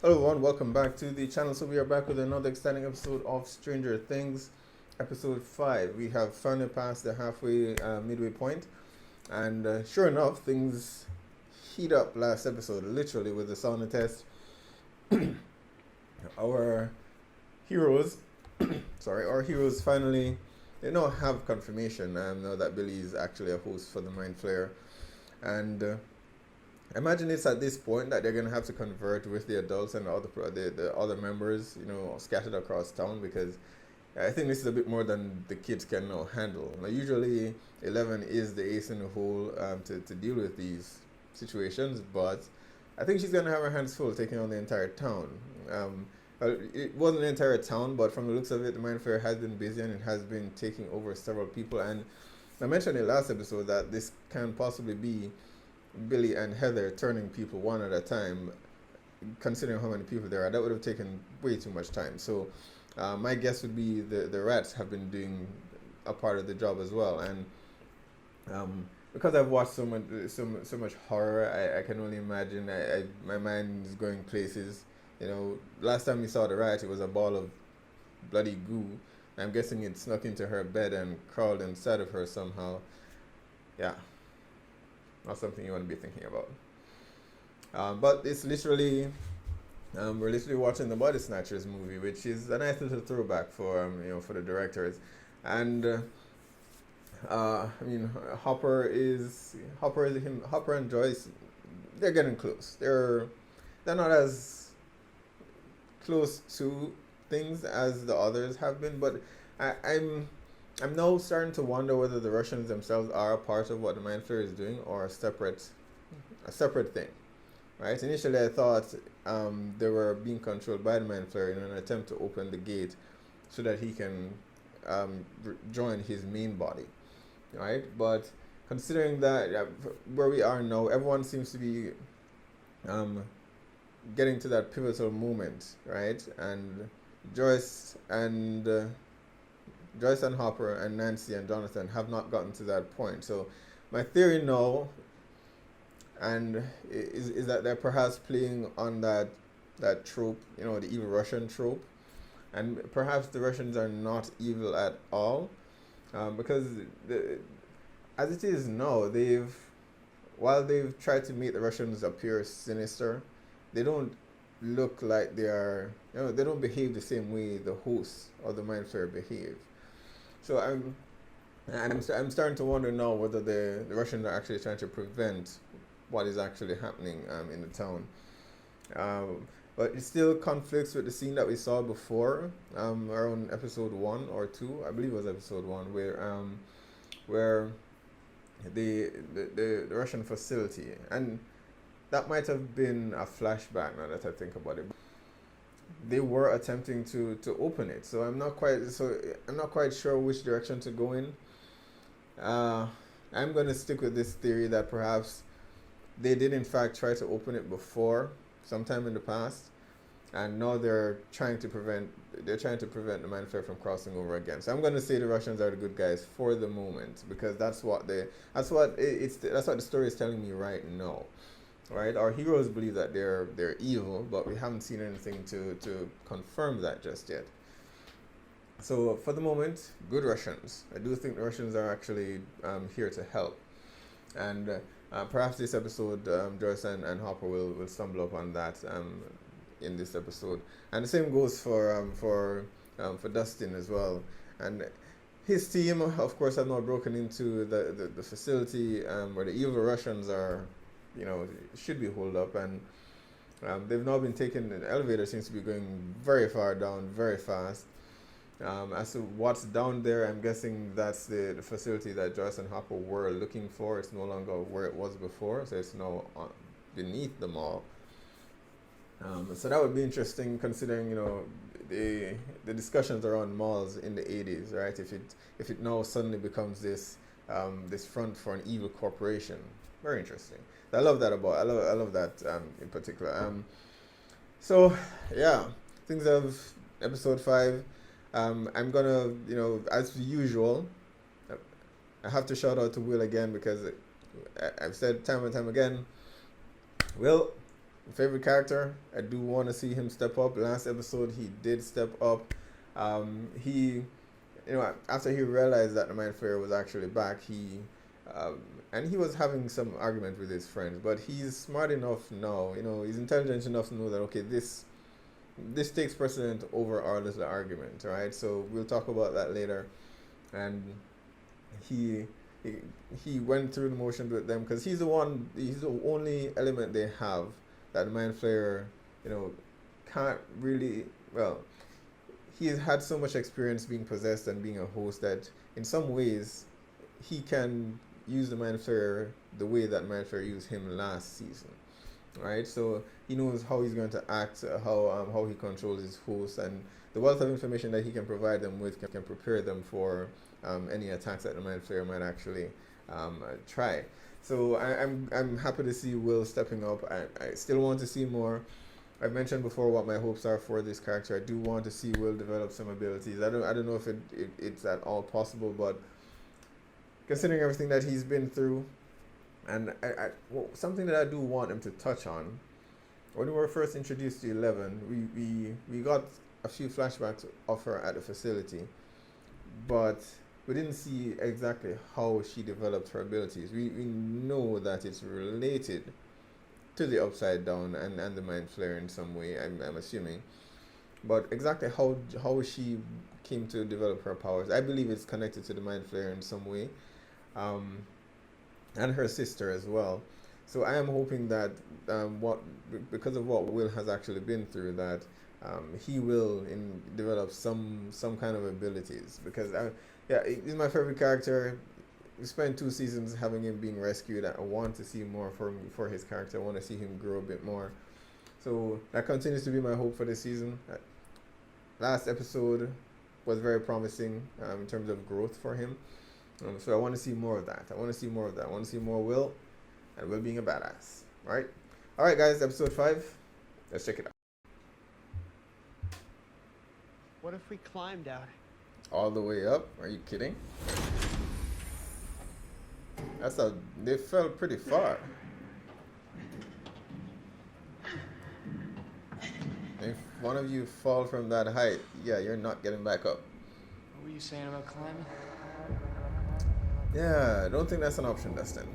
Hello everyone, welcome back to the channel. So we are back with another exciting episode of Stranger Things, episode 5. We have finally passed the halfway midway point, and sure enough, things heat up last episode, literally with the sauna test. Our heroes, our heroes finally, they now have confirmation now that Billy is actually a host for the Mind Flayer, and imagine it's at this point that they're gonna have to convert with the adults and the other members, scattered across town, because I think this is a bit more than the kids can now handle. Now, usually, 11 is the ace in the hole to deal with these situations, but I think she's gonna have her hands full taking on the entire town. It wasn't the entire town, but from the looks of it, the Mind Flayer has been busy and it has been taking over several people. And I mentioned in the last episode that this can possibly be Billy and Heather turning people one at a time, considering how many people there are. That would have taken way too much time. So my guess would be the rats have been doing a part of the job as well. And because I've watched so much horror, I can only imagine. My mind is going places. Last time we saw the rat, it was a ball of bloody goo. I'm guessing it snuck into her bed and crawled inside of her somehow. Yeah, not something you want to be thinking about. But it's literally, we're literally watching the Body Snatchers movie, which is a nice little throwback for for the directors. And Hopper and Joyce, they're getting close. They're not as close to things as the others have been, but I'm now starting to wonder whether the Russians themselves are a part of what the Mind Flayer is doing, or a separate thing, right? Initially, I thought they were being controlled by the Mind Flayer in an attempt to open the gate so that he can join his main body, right? But considering that where we are now, everyone seems to be getting to that pivotal moment, right? And Joyce and Hopper and Nancy and Jonathan have not gotten to that point. So my theory now is that they're perhaps playing on that trope, the evil Russian trope, and perhaps the Russians are not evil at all, because as it is now, while they've tried to make the Russians appear sinister, they don't look like they are, they don't behave the same way the hosts of the Mind Flayer behave. So I'm starting to wonder now whether the Russians are actually trying to prevent what is actually happening in the town. But it still conflicts with the scene that we saw before, around episode 1 or 2, I believe it was episode 1, where the Russian facility, and that might have been a flashback now that I think about it. They were attempting to open it, so I'm not quite sure which direction to go in. I'm going to stick with this theory that perhaps they did in fact try to open it before, sometime in the past, and now they're trying to prevent the Mind Flayer from crossing over again. So I'm going to say the Russians are the good guys for the moment, because that's what the story is telling me right now. Right, our heroes believe that they're evil, but we haven't seen anything to confirm that just yet. So for the moment, good Russians. I do think the Russians are actually here to help, and perhaps this episode, Joyce and Hopper will stumble upon that in this episode, and the same goes for Dustin as well, and his team, of course, have now broken into the facility where the evil Russians are. Should be holed up, and they've now been taken. The elevator seems to be going very far down, very fast. As to what's down there, I'm guessing that's the facility that Joyce and Hopper were looking for. It's no longer where it was before, so it's now beneath the mall. So that would be interesting, considering the discussions around malls in the 80s, right? If it now suddenly becomes this front for an evil corporation, very interesting. I love that in particular. So yeah, things of episode 5. I'm gonna, as usual, I have to shout out to Will again, because I've said time and time again, Will, favorite character. I do want to see him step up. Last episode, he did step up. He, after he realized that the Mind Flayer was actually back, and he was having some argument with his friends, but he's smart enough now. He's intelligent enough to know that okay, this takes precedent over our little argument, right? So we'll talk about that later. And he went through the motions with them because he's the only element they have that the Mind Flayer, can't really, well, he has had so much experience being possessed and being a host that in some ways he can use the Mind Flayer the way that Mind Flayer used him last season, right? So he knows how he's going to act, how he controls his hosts, and the wealth of information that he can provide them with can prepare them for any attacks that the Mind Flayer might actually try. So I'm happy to see Will stepping up. I still want to see more. I've mentioned before what my hopes are for this character. I do want to see Will develop some abilities. I don't know if it's at all possible, but considering everything that he's been through, and something that I do want him to touch on, when we were first introduced to 11, we got a few flashbacks of her at the facility, but we didn't see exactly how she developed her abilities. We know that it's related to the Upside Down and the Mind Flayer in some way, I'm assuming. But exactly how she came to develop her powers, I believe it's connected to the Mind Flayer in some way. And her sister as well. So I am hoping that because of what Will has actually been through, that he will develop some kind of abilities. Because he's my favorite character. We spent 2 seasons having him being rescued. I want to see more for his character. I want to see him grow a bit more. So that continues to be my hope for this season. Last episode was very promising in terms of growth for him. So I want to see more of that. I want to see more Will, and Will being a badass. Right? Alright guys, episode 5. Let's check it out. What if we climbed out? All the way up? Are you kidding? They fell pretty far. If one of you fall from that height, yeah, you're not getting back up. What were you saying about climbing? Yeah, I don't think that's an option, Dustin.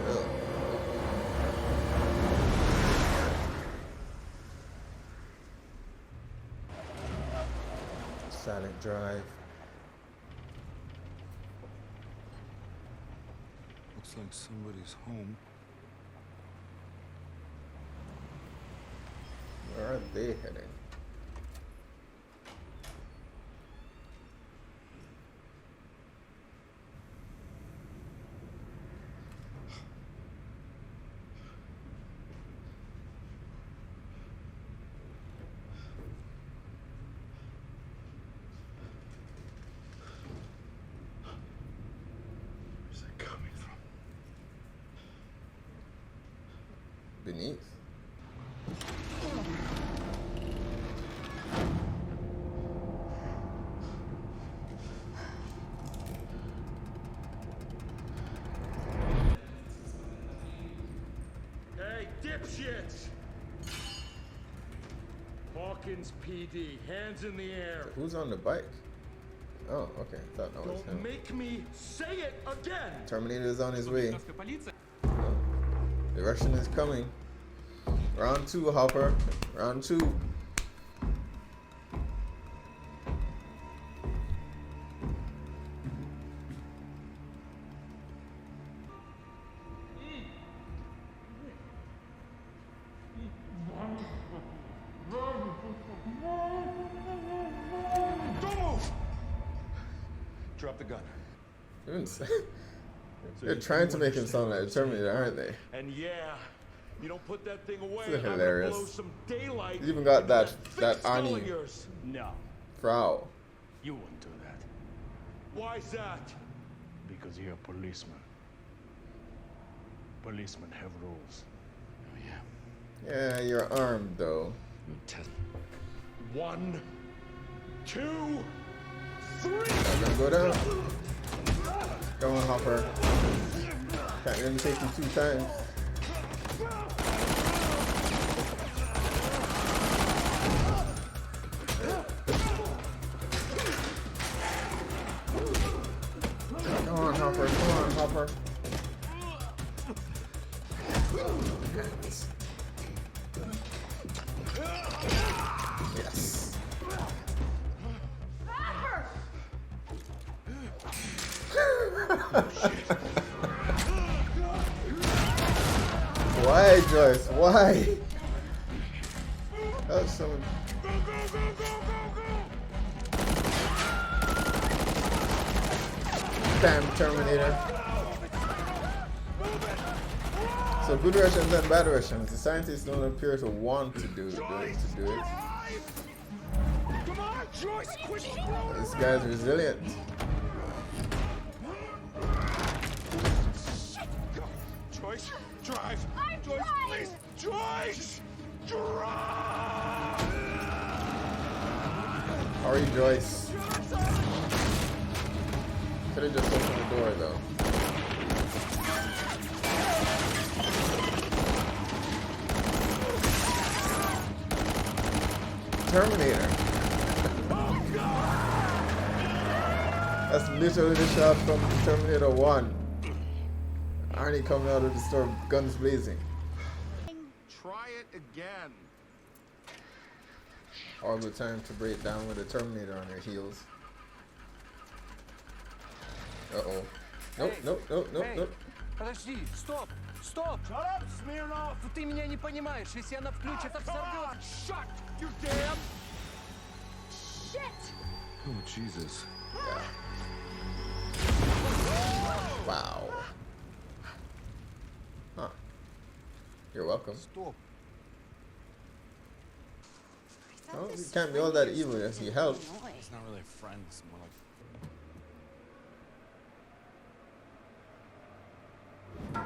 Ugh. Silent drive. Looks like somebody's home. Where are they heading? Where's that coming from? Beneath. Hey, dipshits! Hawkins PD, hands in the air. Who's on the bike? Oh, okay. Thought that was Don't him. make me say it again! Terminator is on his way. Oh, the Russian is coming. Round 2, Hopper. Round 2. Don't move! Drop the gun. They're trying to make him sound like a Terminator, aren't they? And yeah, you don't put that thing away. This is I'm gonna hilarious. blow some daylight. You even got into that thick skull Ani of yours. No, Frau. you wouldn't do that. Why's that? Because you're a policeman. Policemen have rules. Oh, yeah. Yeah, you're armed though. Test. 1, 2, 3. I'm gonna go down. Come on, Hopper. Can't let me take you 2 times. Come on, Hopper. Come on, Hopper. Yes. Why, Joyce? Why? That's someone. Damn Terminator. So good Russians and bad Russians. The scientists don't appear to want to do it. Come on, Joyce, quit screwing. This guy's resilient. Joyce, drive. Joyce, please. Joyce, drive. Hurry, Joyce. Could have just opened the door though. Terminator. That's literally the shot from Terminator 1. Arnie coming out of the store, guns blazing. Try it again. All the time to break down with a Terminator on their heels. Uh-oh. Nope, nope, nope, nope, nope. Подожди, стоп, стоп! Shut up, Smirnoff. Ну ты меня не понимаешь, если она включит, так взорвет. Shut, you damn. Oh, Jesus. Wow. Huh. You're welcome. Stop. Oh, you can't be all that evil if you help. It's not really a friend, it's more like...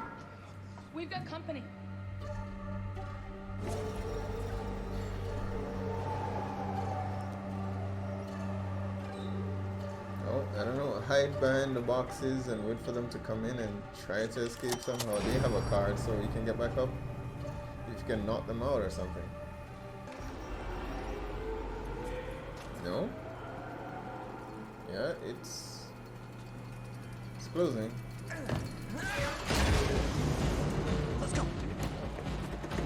We've got company. Oh, I don't know. Hide behind the boxes and wait for them to come in and try to escape somehow. They have a card so you can get back up. If you can knock them out or something. No? Yeah, it's closing. Let's go.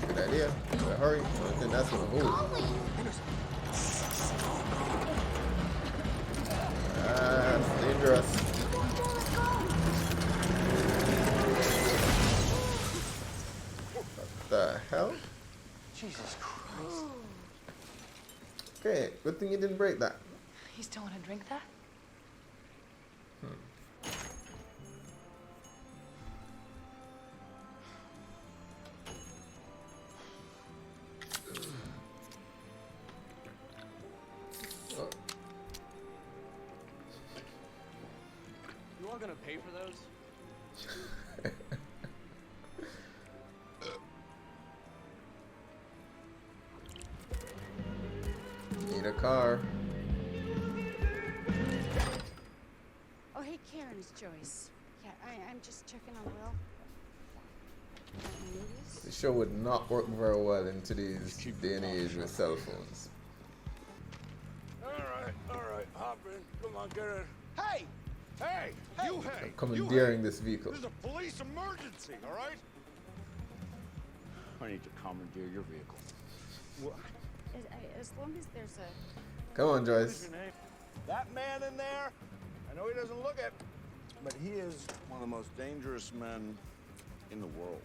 Good idea. Better hurry. I think that's gonna move. Ah, it's dangerous. What the hell? Jesus Christ. Okay, good thing you didn't break that. You still want to drink that? Oh. You all gonna pay for those? Need a car. Oh, hey, Karen, it's Joyce. Yeah, I'm just checking on Will. The show would not work very well in today's day and age with cell phones. All right, hop in. Come on, get in. Hey, hey, you hey. Commandeering this vehicle. This is a police emergency, all right? I need to commandeer your vehicle. As long as there's a... Come on, What is Joyce. your name? That man in there, I know he doesn't look it, but he is one of the most dangerous men in the world.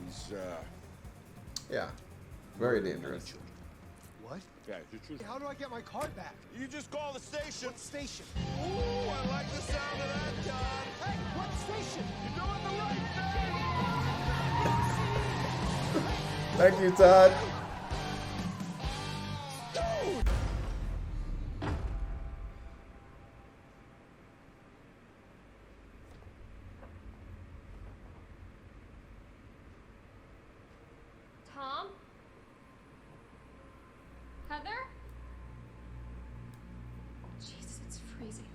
He's, Yeah, very dangerous. What? yeah, he's a true. How do I get my card back? You just call the station. What station? Ooh, I like the sound of that, John. Hey, what station? You're doing the right thing. Thank you, Todd. Tom? Heather? Jesus, it's freezing.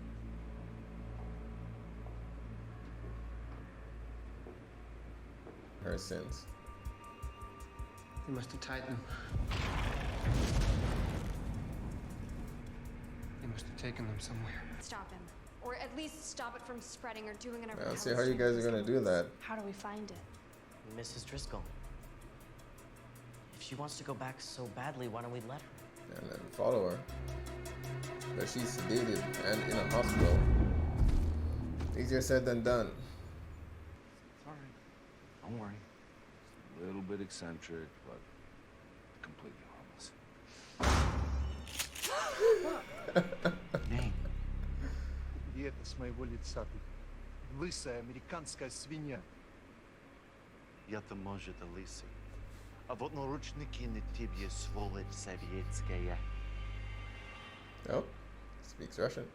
her sins. They must have tied them. They must have taken them somewhere. Stop him. Or at least stop it from spreading or doing whatever. I'll see how you guys are gonna do that. How do we find it? Mrs. Driscoll. If she wants to go back so badly, why don't we let her? And then follow her. But she's sedated and in a hospital. Easier said than done. It's all right. Don't worry. A little bit eccentric, but completely harmless. Name. И это с моего лица ты. Лысая американская свинья. Я-то, может, и лысый. А вот наручники на тебе, сволочь советская. Oh, speaks Russian.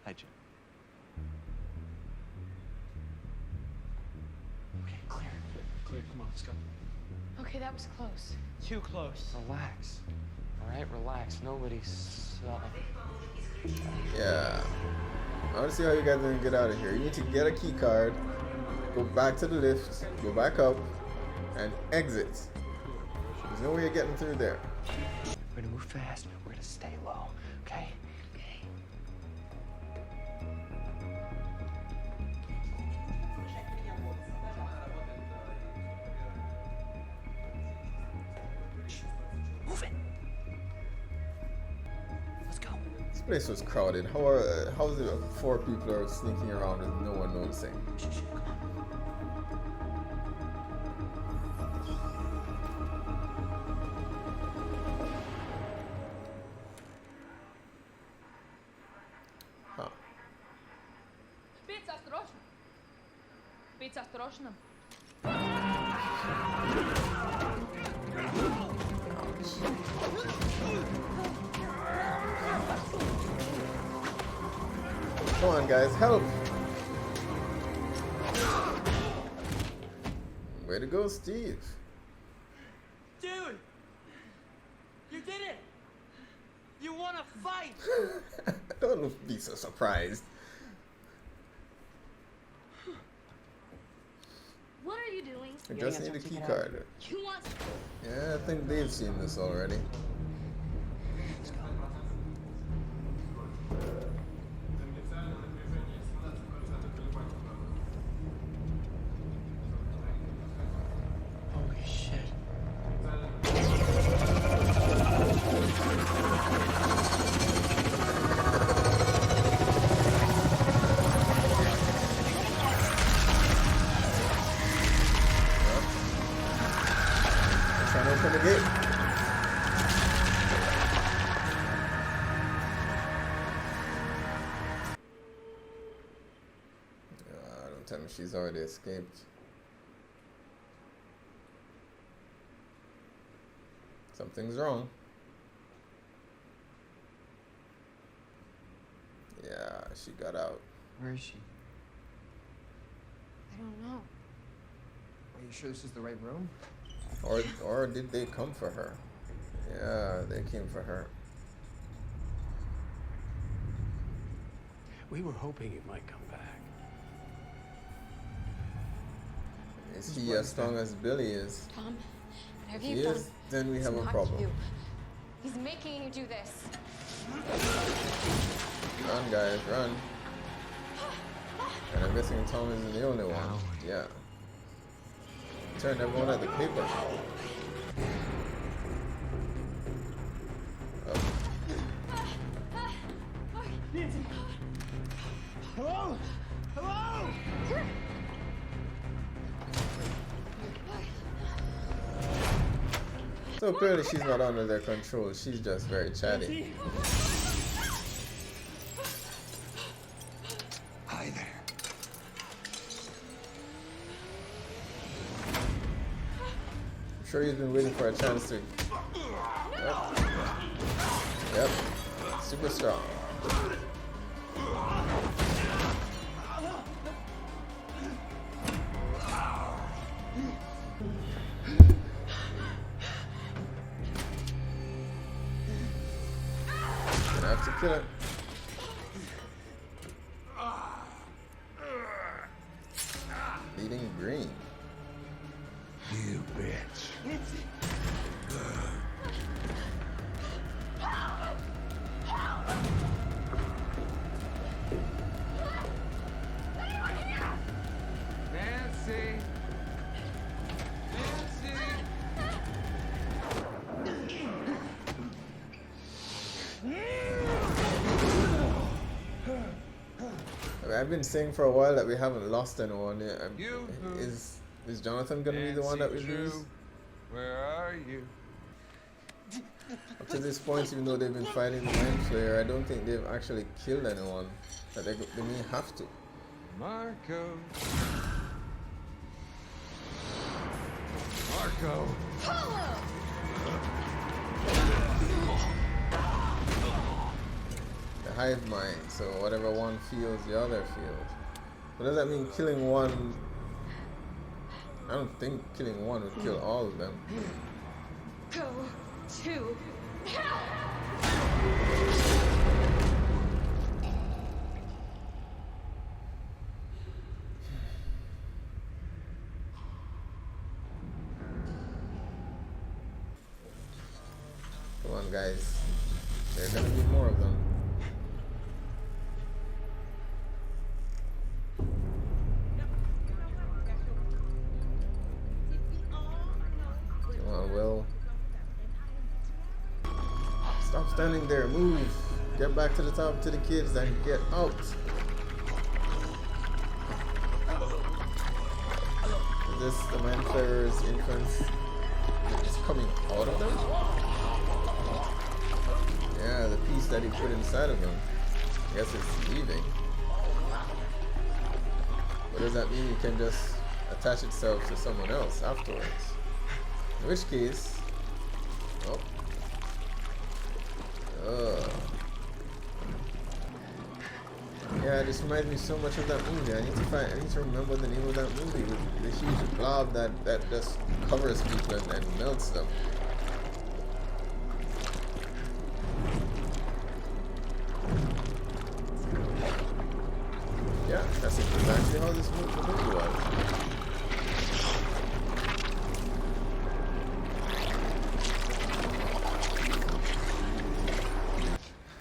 Hi, Jim. Okay, clear. Clear, come on, let's go. Okay, that was close. Too close. Relax. All right, relax. Nobody's. Yeah. I want to see how you guys are gonna get out of here. You need to get a key card, go back to the lift, go back up, and exit. There's no way you're getting through there. We're gonna move fast. We're gonna stay low, okay? Okay. Move it. Let's go. This place was crowded. How is it that 4 people are sneaking around with no one noticing? Huh. Pizza осторожно. Pizza осторожно. Come on, guys, help! Way to go, Steve. Dude! You did it! You wanna fight! Don't be so surprised. What are you doing? I just need a key card. You want? Yeah, I think they've seen this already. Holy shit. Trying to open the gate. Don't tell me she's already escaped. Something's wrong. Yeah, she got out. Where is she? I don't know. Are you sure this is the right room? Or did they come for her? Yeah, they came for her. We were hoping you might come back. Is he as strong as Billy is? Tom, If whatever he you've done, is, then we it's have a not problem. you. He's making you do this. Run, guys, run. And I'm guessing Tom isn't the only one. Yeah. Turn everyone at the paper. Oh. Hello? Hello? So clearly she's not under their control. She's just very chatty. Hi there. I'm sure he's been waiting for a chance to. Yep. Super strong. Gonna have to kill it. Bleeding green. I've been saying for a while that we haven't lost anyone. You who? Is Jonathan gonna be the one that we lose? Where are you? Up to this point, even though they've been fighting the Mind Flayer, I don't think they've actually killed anyone. That they may have to. Marco. Marco. The hive mind, so whatever one feels, the other feels. But does that mean killing one? I don't think killing one would kill all of them. Go to hell! Come on, guys. There are gonna be more of them. Come on, Will. Stop standing there. Move. Get back to the top to the kids and get out. Is this the Mind Flayer's influence? It's coming out of them? Yeah, the piece that he put inside of them. I guess it's leaving. What does that mean? It can just attach itself to someone else afterwards. In which case, oh, yeah, this reminds me so much of that movie. I need to remember the name of that movie with the huge blob that just covers people and melts them. Yeah, that's exactly how this movie was.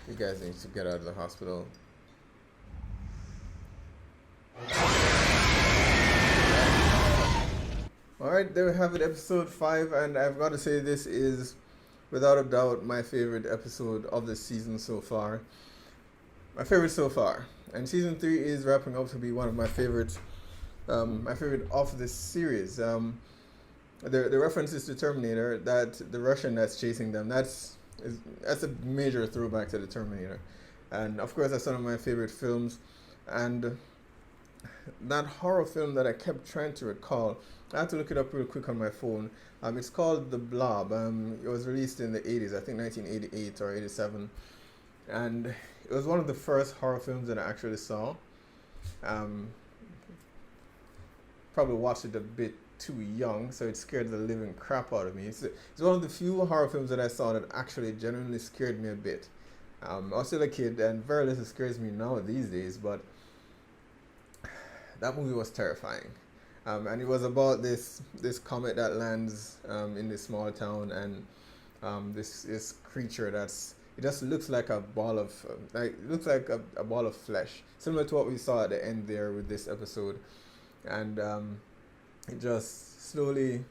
You guys need to get out of the hospital. Alright, there we have it, episode 5, and I've got to say this is, without a doubt, my favorite episode of the season so far. My favorite so far. And season 3 is wrapping up to be one of my favorites. My favorite of this series. The references to Terminator, that the Russian that's chasing them, that's a major throwback to the Terminator. And of course, that's one of my favorite films. And that horror film that I kept trying to recall, I had to look it up real quick on my phone. It's called The Blob. It was released in the 80s, I think 1988 or 87. And it was one of the first horror films that I actually saw. Probably watched it a bit too young, so it scared the living crap out of me. It's one of the few horror films that I saw that actually genuinely scared me a bit. I was still a kid, and very little scares me now these days, but that movie was terrifying. And it was about this comet that lands in this small town, and this creature it just looks like a ball of a ball of flesh, similar to what we saw at the end there with this episode, and it just slowly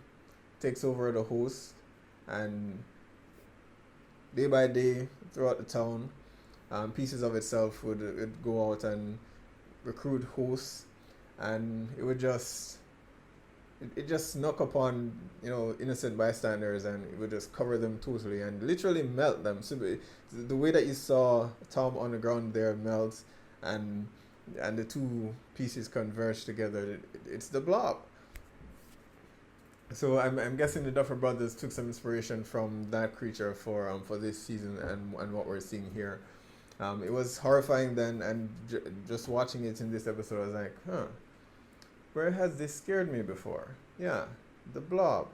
takes over the host, and day by day throughout the town, pieces of itself would go out and recruit hosts, and it just snuck upon innocent bystanders, and it would just cover them totally and literally melt them. So the way that you saw Tom on the ground there melts, and the two pieces converge together, it's the Blob. So I'm guessing the Duffer Brothers took some inspiration from that creature for this season and what we're seeing here. It was horrifying then, and just watching it in this episode, I was like, huh. Where has this scared me before? Yeah, the Blob.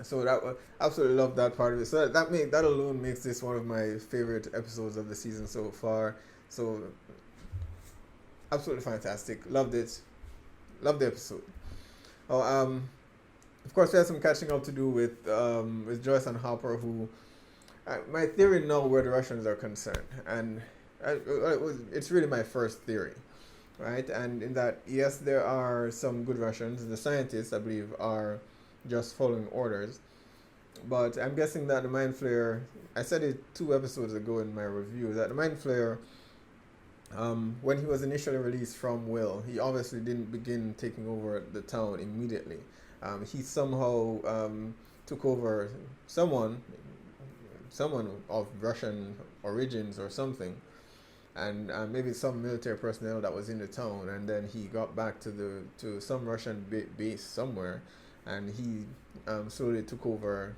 So absolutely love that part of it. So that alone makes this one of my favorite episodes of the season so far. So absolutely fantastic. Loved it. Loved the episode. Oh, of course we had some catching up to do with Joyce and Hopper, who my theory now where the Russians are concerned, and it's really my first theory. Right, and in that, yes, there are some good Russians. The scientists, I believe, are just following orders. But I'm guessing that the Mind Flayer, I said it 2 episodes ago in my review, that the Mind Flayer when he was initially released from Will, he obviously didn't begin taking over the town immediately. He somehow took over someone of Russian origins or something, and maybe some military personnel that was in the town, and then he got back to some Russian base somewhere, and he slowly took over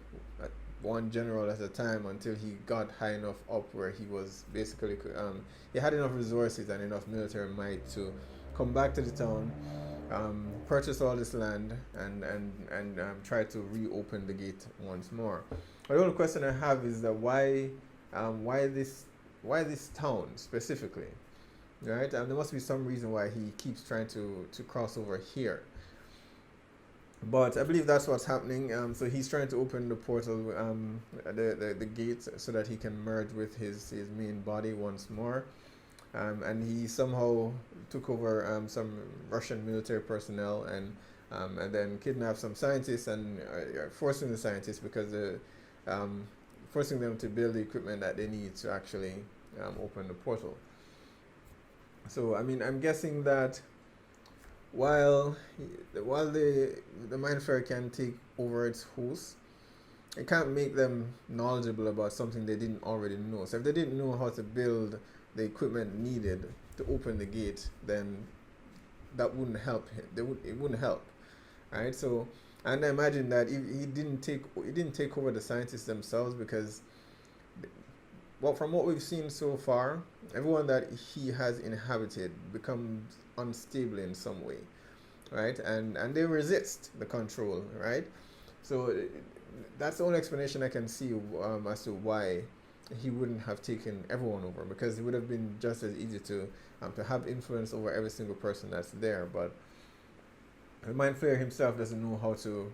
one general at a time until he got high enough up where he was basically he had enough resources and enough military might to come back to the town, purchase all this land, and try to reopen the gate once more. The only question I have is that why this town specifically, right? There must be some reason why he keeps trying to cross over here. But I believe that's what's happening. So he's trying to open the portal, the gate, so that he can merge with his main body once more. And he somehow took over some Russian military personnel and then kidnapped some scientists and forcing the scientists because forcing them to build the equipment that they need to actually open the portal. So I mean, I'm guessing that while the Mind Flayer can take over its hosts, it can't make them knowledgeable about something they didn't already know. So if they didn't know how to build the equipment needed to open the gate, then that wouldn't help him. It wouldn't help, right? So, and I imagine that he didn't take over the scientists themselves, because from what we've seen so far, everyone that he has inhabited becomes unstable in some way, right? And they resist the control, right? So that's the only explanation I can see as to why he wouldn't have taken everyone over, because it would have been just as easy to have influence over every single person that's there. But the Mind Flayer himself doesn't know how to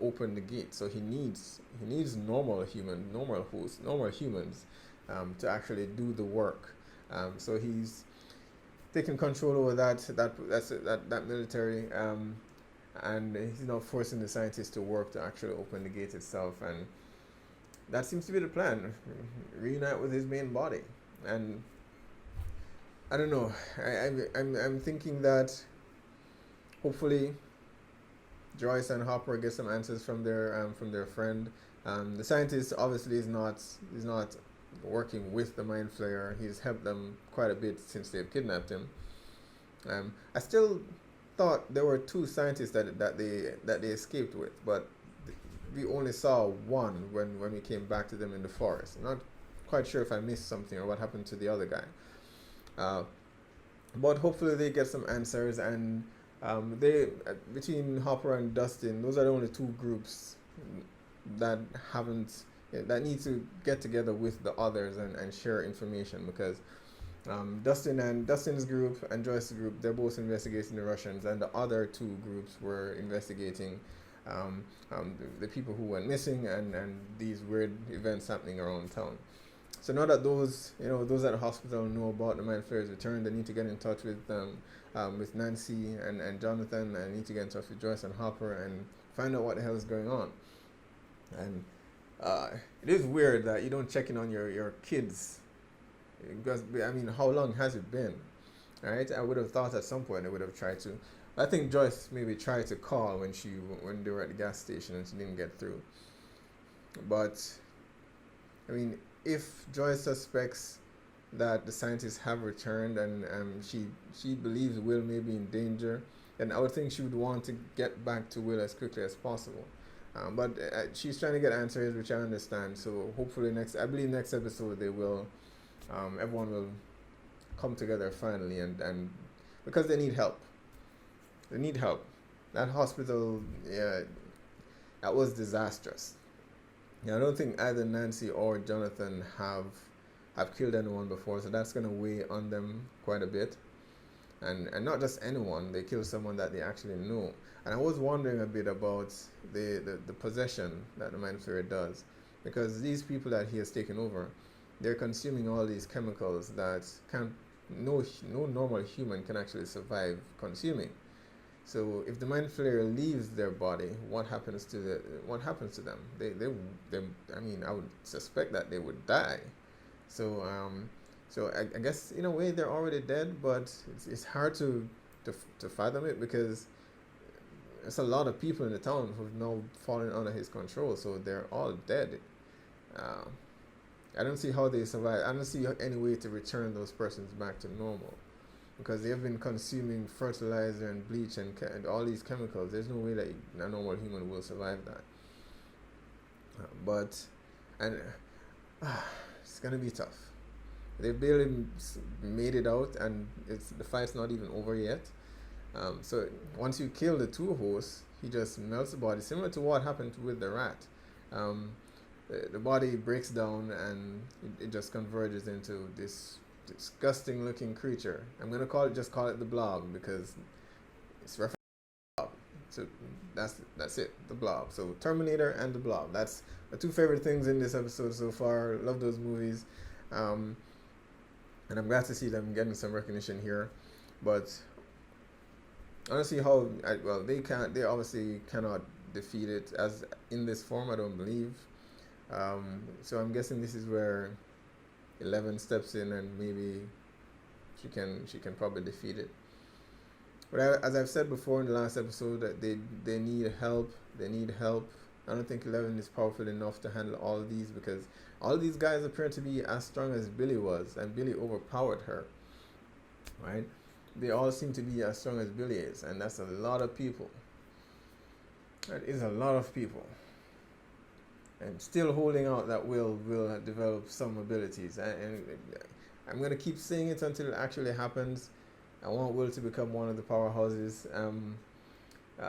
open the gate, so he needs normal humans to actually do the work. So he's taking control over that military, and he's not forcing the scientists to work to actually open the gate itself, and that seems to be the plan. Reunite with his main body. And I don't know, I'm thinking that hopefully Joyce and Hopper get some answers from their friend. The scientist obviously is not working with the Mind Flayer. He's helped them quite a bit since they've kidnapped him. I still thought there were two scientists that they escaped with, but we only saw one when we came back to them in the forest. I'm not quite sure if I missed something or what happened to the other guy. But hopefully they get some answers, and they between Hopper and Dustin, those are the only two groups that need to get together with the others and share information, because Dustin's group and Joyce's group, they're both investigating the Russians, and the other two groups were investigating the people who went missing and these weird events happening around town. So now that those at the hospital know about the Mind Flayer's return, they need to get in touch with Nancy and Jonathan, and need to get in touch with Joyce and Hopper and find out what the hell is going on. And it is weird that you don't check in on your kids, because I mean, how long has it been, right? I would have thought at some point they would have tried to. I think Joyce maybe tried to call when they were at the gas station and she didn't get through. But I mean, if Joyce suspects that the scientists have returned and she believes Will may be in danger, then I would think she would want to get back to Will as quickly as possible. But she's trying to get answers, which I understand. So hopefully next episode they will, everyone will come together finally, and because they need help. They need help. That hospital, yeah, that was disastrous. Yeah, I don't think either Nancy or Jonathan have killed anyone before, so that's going to weigh on them quite a bit. And not just anyone, they killed someone that they actually know. And I was wondering a bit about the possession that the Mind Flayer does, because these people that he has taken over, they're consuming all these chemicals that no normal human can actually survive consuming. So if the Mind Flayer leaves their body, what happens to them? They I mean, I would suspect that they would die. So So I guess in a way they're already dead, but it's hard to fathom it because it's a lot of people in the town who've now fallen under his control, so they're all dead. Uh, I don't see how they survive. I don't see any way to return those persons back to normal because they've been consuming fertilizer and bleach and all these chemicals. There's no way that a normal human will survive that. But it's gonna be tough. They barely made it out, and the fight's not even over yet. So once you kill the two hosts, he just melts the body, similar to what happened with the rat. The body breaks down and it just converges into this disgusting looking creature. I'm gonna call it the Blob because it's reference to the Blob. So that's it, the Blob. So Terminator and the Blob. That's the two favorite things in this episode so far. Love those movies, and I'm glad to see them getting some recognition here. But honestly, they obviously cannot defeat it as in this form. I don't believe. So I'm guessing this is where 11 steps in and maybe she can probably defeat it. But as I've said before in the last episode, that they need help. They need help. I don't think 11 is powerful enough to handle all of these because all of these guys appear to be as strong as Billy was, and Billy overpowered her. Right? They all seem to be as strong as Billy is, and that's a lot of people. That is a lot of people. And still holding out that Will develop some abilities. And I'm going to keep saying it until it actually happens. I want Will to become one of the powerhouses,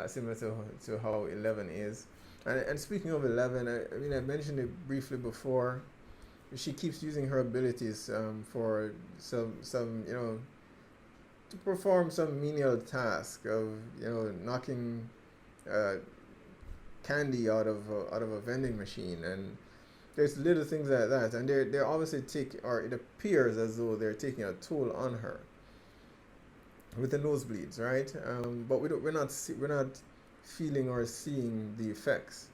similar to how 11 is. And speaking of 11, I mentioned it briefly before. She keeps using her abilities for some to perform some menial task of knocking candy out of a vending machine, and there's little things like that, and they're obviously it appears as though they're taking a toll on her with the nosebleeds, right? But we're not feeling or seeing the effects.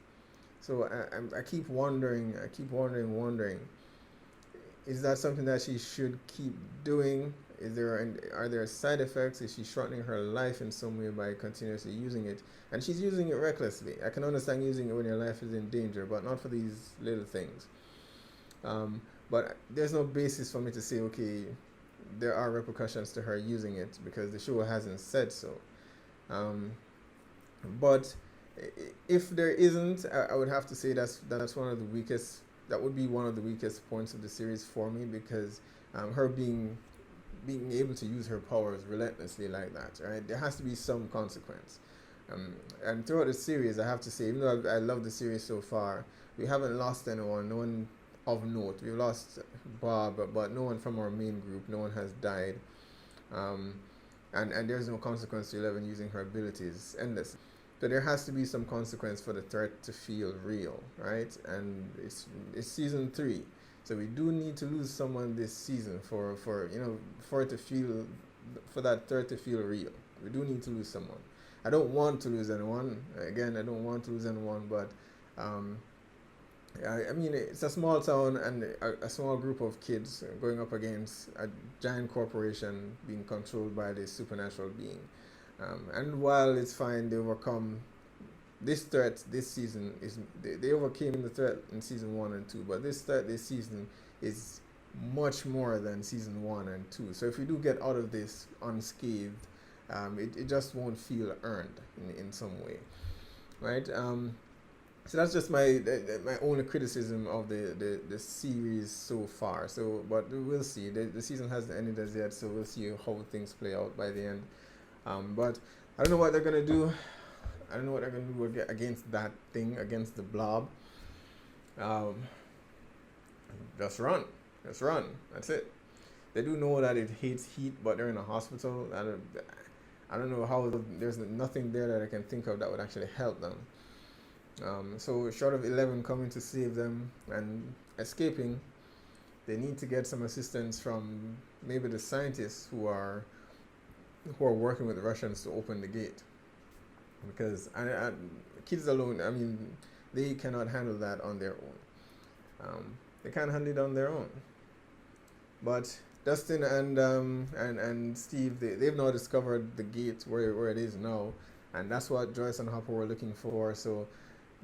So I keep wondering, is that something that she should keep doing? Are there side effects? Is she shortening her life in some way by continuously using it? And she's using it recklessly. I can understand using it when your life is in danger, but not for these little things. But there's no basis for me to say, okay, there are repercussions to her using it because the show hasn't said so. But if there isn't, I would have to say that's one of the weakest. That would be one of the weakest points of the series for me because her being able to use her powers relentlessly like that, right? There has to be some consequence. And throughout the series, I have to say, even though I love the series so far, we haven't lost anyone, no one of note. We've lost Bob, but no one from our main group, no one has died. And there's no consequence to 11 using her abilities endlessly. So there has to be some consequence for the threat to feel real, right? And it's season 3. So we do need to lose someone this season for it to feel, for that threat to feel real. We do need to lose someone. I don't want to lose anyone. Again, I don't want to lose anyone, but it's a small town and a small group of kids going up against a giant corporation being controlled by this supernatural being. And while it's fine, they overcome this threat this season. They overcame the threat in season 1 and 2, but this threat this season is much more than season 1 and 2. So if we do get out of this unscathed, it just won't feel earned in some way, right? So that's just my only criticism of the series so far. So, but we'll see. The season hasn't ended as yet, so we'll see how things play out by the end. But I don't know what they're gonna do. I don't know what they're gonna do against that thing, against the Blob. Just run. That's it. They do know that it hates heat, but they're in a hospital. I don't know how. There's nothing there that I can think of that would actually help them. So short of 11 coming to save them and escaping, they need to get some assistance from maybe the scientists who are working with the Russians to open the gate, because kids alone, they cannot handle that on their own. They can't handle it on their own. But Dustin and Steve, they've now discovered the gate where it is now, and that's what Joyce and Hopper were looking for. So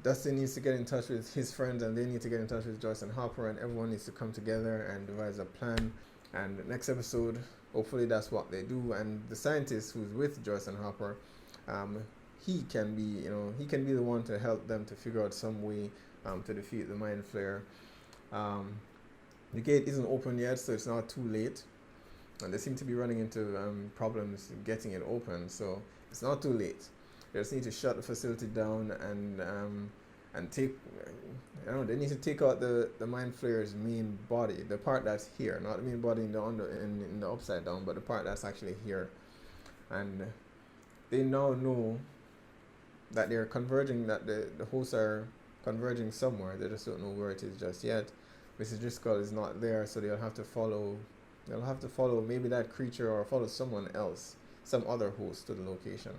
Dustin needs to get in touch with his friends, and they need to get in touch with Joyce and Hopper, and everyone needs to come together and devise a plan. And the next episode, hopefully that's what they do. And the scientist who's with Joyce and Hopper, he can be the one to help them to figure out some way to defeat the Mind Flayer. The gate isn't open yet, so it's not too late. And they seem to be running into problems getting it open, so it's not too late. They just need to shut the facility down and take. They need to take out the Mind Flayer's main body, the part that's here, not the main body in the upside down, but the part that's actually here. And they now know that they're converging, that the hosts are converging somewhere. They just don't know where it is just yet. Mrs. Driscoll is not there, so they'll have to follow maybe that creature or follow someone else, some other host to the location.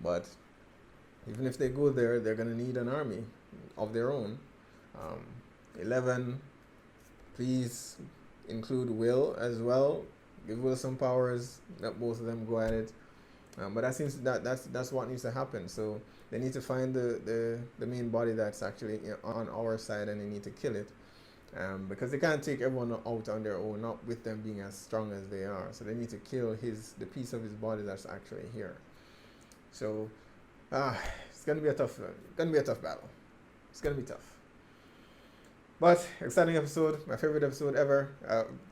But even if they go there, they're going to need an army of their own. 11, please include Will as well. Give Will some powers. Let both of them go at it. But that's what needs to happen. So they need to find the main body that's actually on our side, and they need to kill it. Because they can't take everyone out on their own, not with them being as strong as they are. So they need to kill the piece of his body that's actually here. So it's gonna be a tough battle. It's gonna be tough. But exciting episode, my favorite episode ever.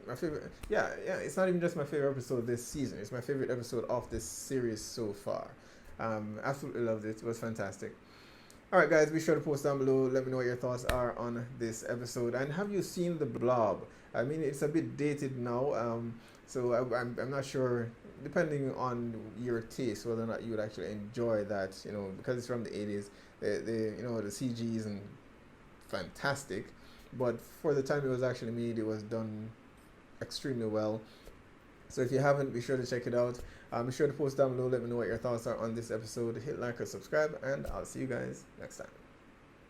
It's not even just my favorite episode this season. It's my favorite episode of this series so far. Absolutely loved it. It was fantastic. Alright guys, be sure to post down below. Let me know what your thoughts are on this episode. And have you seen The Blob? I mean, it's a bit dated now. So I'm not sure, depending on your taste, whether or not you would actually enjoy that. Because it's from the 80s. The CG isn't fantastic. But for the time it was actually made, it was done extremely well. So if you haven't, be sure to check it out. Be sure to post down below. Let me know what your thoughts are on this episode. Hit like or subscribe, and I'll see you guys next time.